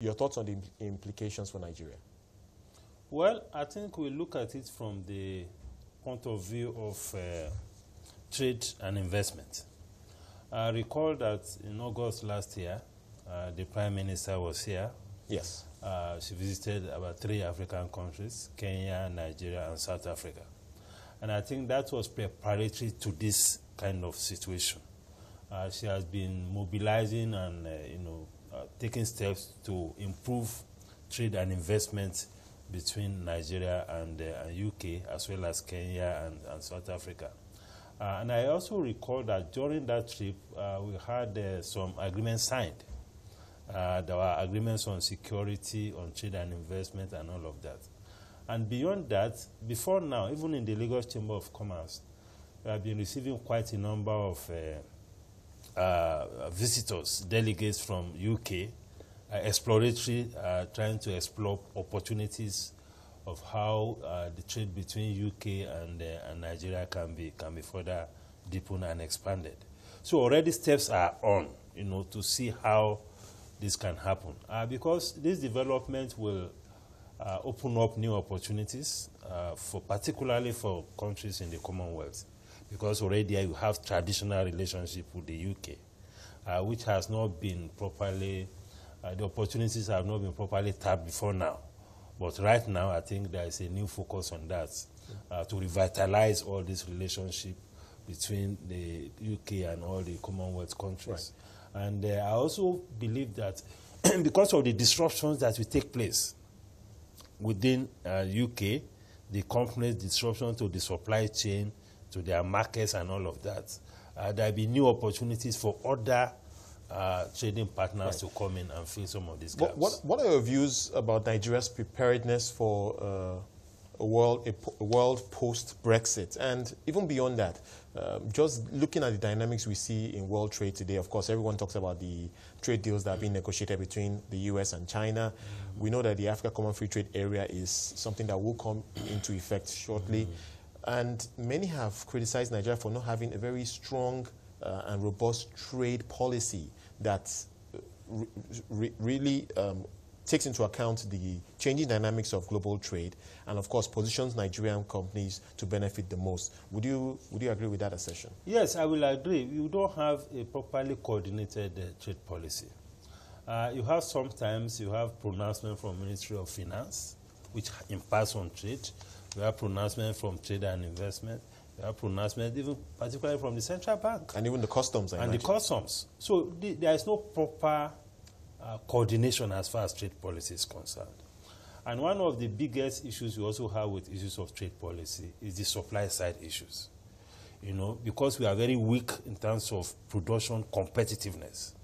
Your thoughts on the implications for Nigeria? Well, I think we look at it from the point of view of trade and investment. I recall that in August last year, the Prime Minister was here. Yes. She visited about 3 African countries, Kenya, Nigeria, and South Africa. And I think that was preparatory to this kind of situation. She has been mobilizing and taking steps to improve trade and investment between Nigeria and UK, as well as Kenya and South Africa. And I also recall that during that trip, we had some agreements signed. There were agreements on security, on trade and investment, and all of that. And beyond that, before now, even in the Lagos Chamber of Commerce, we have been receiving quite a number of visitors, delegates from UK, exploratory, trying to explore opportunities of how the trade between UK and Nigeria can be further deepened and expanded. So already steps are on, to see how this can happen, because this development will open up new opportunities, particularly for countries in the Commonwealth, because already you have traditional relationship with the UK, which has not been properly, the opportunities have not been properly tapped before now. But right now, I think there is a new focus on that, to revitalize all this relationship between the UK and all the Commonwealth countries. Right. And I also believe that because of the disruptions that will take place within UK, the company's disruption to the supply chain, to their markets and all of that, there will be new opportunities for other trading partners to come in and fill some of these gaps. What are your views about Nigeria's preparedness for a world post-Brexit? And even beyond that, just looking at the dynamics we see in world trade today, of course, everyone talks about the trade deals that are being negotiated between the US and China. We know that the Africa Common Free Trade Area is something that will come into effect shortly. And many have criticized Nigeria for not having a very strong and robust trade policy that really takes into account the changing dynamics of global trade and, of course, positions Nigerian companies to benefit the most. Would you agree with that assertion? Yes, I will agree. You don't have a properly coordinated trade policy. Sometimes you have pronouncement from Ministry of Finance, which impacts on trade. You have pronouncement from trade and investment. You have pronouncement even particularly from the central bank. And even the customs, I imagine. And the customs. So there is no proper coordination as far as trade policy is concerned. And one of the biggest issues we also have with issues of trade policy is the supply side issues. Because we are very weak in terms of production competitiveness.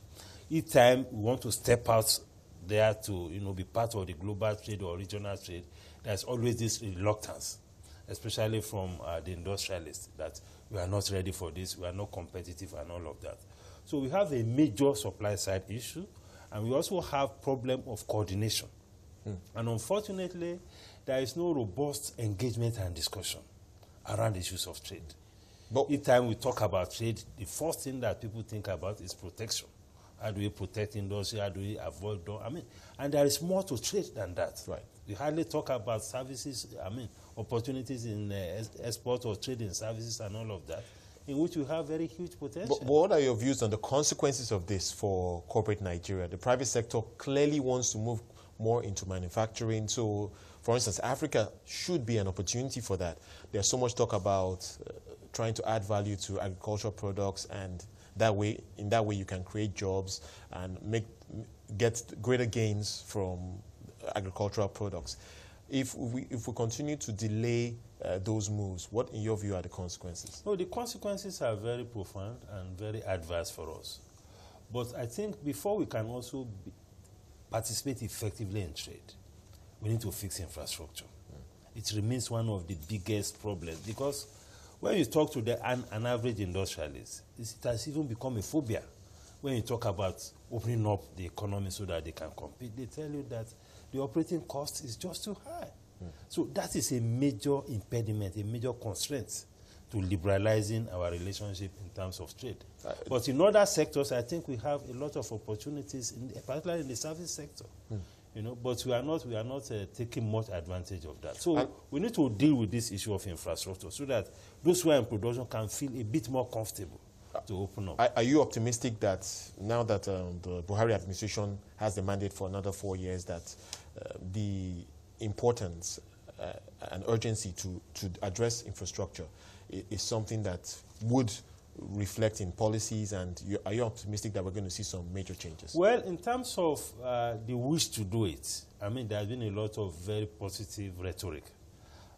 Each time we want to step out there to be part of the global trade or regional trade, there's always this reluctance, especially from the industrialists, that we are not ready for this, we are not competitive and all of that. So we have a major supply side issue, and we also have problem of coordination. And unfortunately, there is no robust engagement and discussion around issues of trade. But each time we talk about trade, the first thing that people think about is protection. How do we protect industry? How do we avoid? And there is more to trade than that. Right. We hardly talk about services, opportunities in export or trade in services and all of that, in which we have very huge potential. But what are your views on the consequences of this for corporate Nigeria? The private sector clearly wants to move more into manufacturing. So, for instance, Africa should be an opportunity for that. There's so much talk about trying to add value to agricultural products, and in that way you can create jobs and get greater gains from agricultural products. If we continue to delay those moves, what, in your view, are the consequences? No, the consequences are very profound and very adverse for us. But I think before we can also participate effectively in trade, we need to fix infrastructure. It remains one of the biggest problems, because when you talk to an average industrialist, it has even become a phobia. When you talk about opening up the economy so that they can compete, they tell you that the operating cost is just too high. So that is a major impediment, a major constraint to liberalizing our relationship in terms of trade. But in other sectors, I think we have a lot of opportunities, particularly in the service sector. You know, but we are not taking much advantage of that. So we need to deal with this issue of infrastructure so that those who are in production can feel a bit more comfortable to open up. Are you optimistic that now that the Buhari administration has the mandate for another 4 years, that the importance and urgency to address infrastructure is something that would reflect in policies, and are you optimistic that we're going to see some major changes? Well, in terms of the wish to do it, I mean, there has been a lot of very positive rhetoric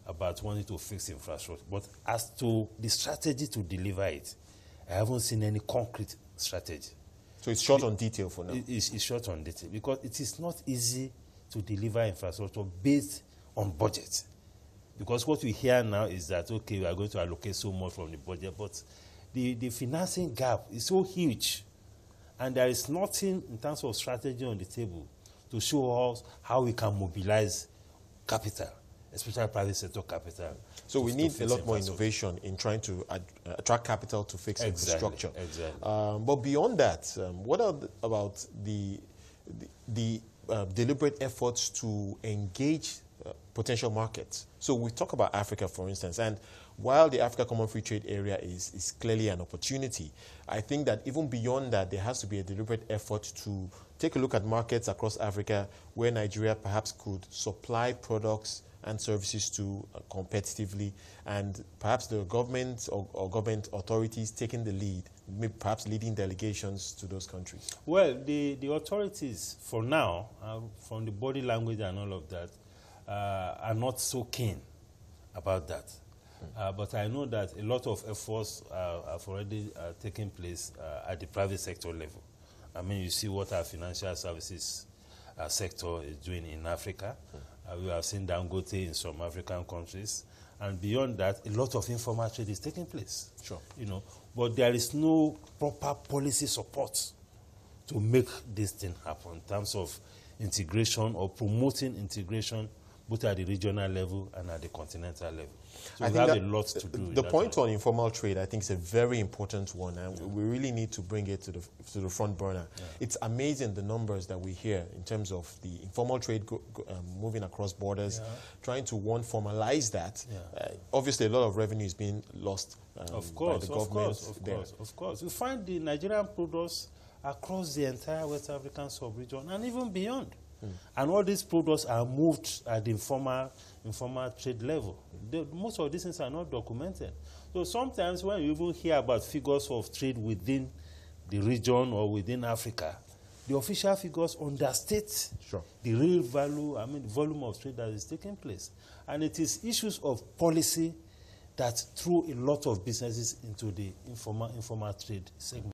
about wanting to fix infrastructure. But as to the strategy to deliver it, I haven't seen any concrete strategy. So it's short on detail for now? It's short on detail because it is not easy to deliver infrastructure based on budget. Because what we hear now is that, okay, we are going to allocate so much from the budget, but the financing gap is so huge, and there is nothing in terms of strategy on the table to show us how we can mobilize capital, especially private sector capital. So we need a lot more innovation in trying to attract capital to fix infrastructure. Exactly. But beyond that, what about the deliberate efforts to engage potential markets? So we talk about Africa, for instance, and while the Africa Common Free Trade Area is clearly an opportunity, I think that even beyond that, there has to be a deliberate effort to take a look at markets across Africa where Nigeria perhaps could supply products and services to competitively, and perhaps the government or government authorities taking the lead, maybe perhaps leading delegations to those countries. Well, the authorities, for now, from the body language and all of that, are not so keen about that. But I know that a lot of efforts have already taken place at the private sector level. I mean, you see what our financial services sector is doing in Africa. We have seen Dangote in some African countries. And beyond that, a lot of informal trade is taking place. Sure. You know, but there is no proper policy support to make this thing happen in terms of integration or promoting integration both at the regional level and at the continental level. So we have a lot to do. The point on informal trade, I think, is a very important one, and we really need to bring it to the front burner. Yeah. It's amazing the numbers that we hear in terms of the informal trade moving across borders, trying to formalize that. Obviously, a lot of revenue is being lost by the government. Of course. You find the Nigerian products across the entire West African sub-region and even beyond. And all these products are moved at the informal trade level. Most of these things are not documented. So sometimes when you even hear about figures of trade within the region or within Africa, the official figures understate the real value, I mean, the volume of trade that is taking place. And it is issues of policy that throw a lot of businesses into the informal trade segment.